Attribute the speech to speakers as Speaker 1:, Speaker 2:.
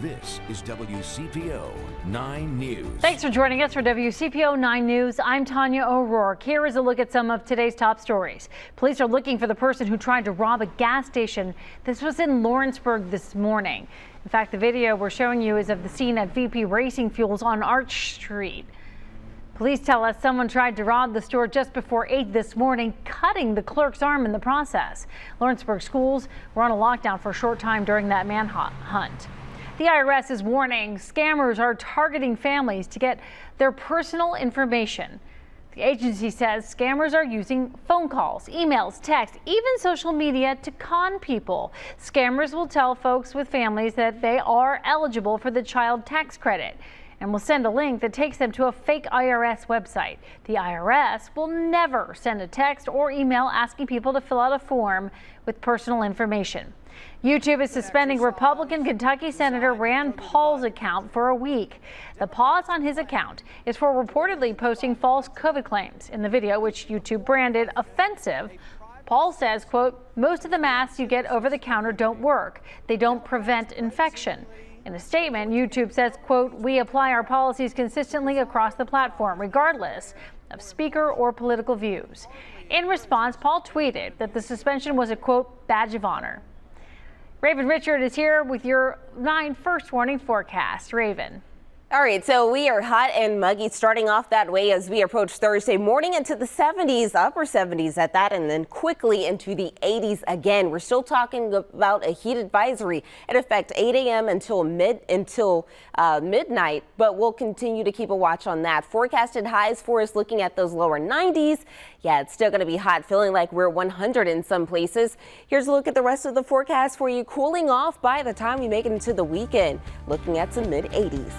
Speaker 1: This is WCPO 9 News.
Speaker 2: Thanks for joining us for WCPO 9 News. I'm Tanya O'Rourke. Here is a look at some of today's top stories. Police are looking for the person who tried to rob a gas station. This was in Lawrenceburg this morning. In fact, the video we're showing you is of the scene at VP Racing Fuels on Arch Street. Police tell us someone tried to rob the store just before 8 this morning, cutting the clerk's arm in the process. Lawrenceburg schools were on a lockdown for a short time during that manhunt. The IRS is warning scammers are targeting families to get their personal information. The agency says scammers are using phone calls, emails, text, even social media to con people. Scammers will tell folks with families that they are eligible for the child tax credit and will send a link that takes them to a fake IRS website. The IRS will never send a text or email asking people to fill out a form with personal information. YouTube is suspending Republican Kentucky Senator Rand Paul's account for a week. The pause on his account is for reportedly posting false COVID claims. In the video, which YouTube branded offensive, Paul says, quote, "Most of the masks you get over the counter don't work. They don't prevent infection." In a statement, YouTube says, quote, "We apply our policies consistently across the platform, regardless of speaker or political views." In response, Paul tweeted that the suspension was a, quote, "badge of honor." Raven Richard is here with your 9 first warning forecast. Raven.
Speaker 3: All right, so we are hot and muggy starting off that way as we approach Thursday morning into the 70s, upper 70s at that, and then quickly into the 80s again. We're still talking about a heat advisory in effect 8 a.m. until midnight, but we'll continue to keep a watch on that. Forecasted highs for us looking at those lower 90s. Yeah, it's still going to be hot, feeling like we're 100 in some places. Here's a look at the rest of the forecast for you, cooling off by the time we make it into the weekend, looking at some mid 80s.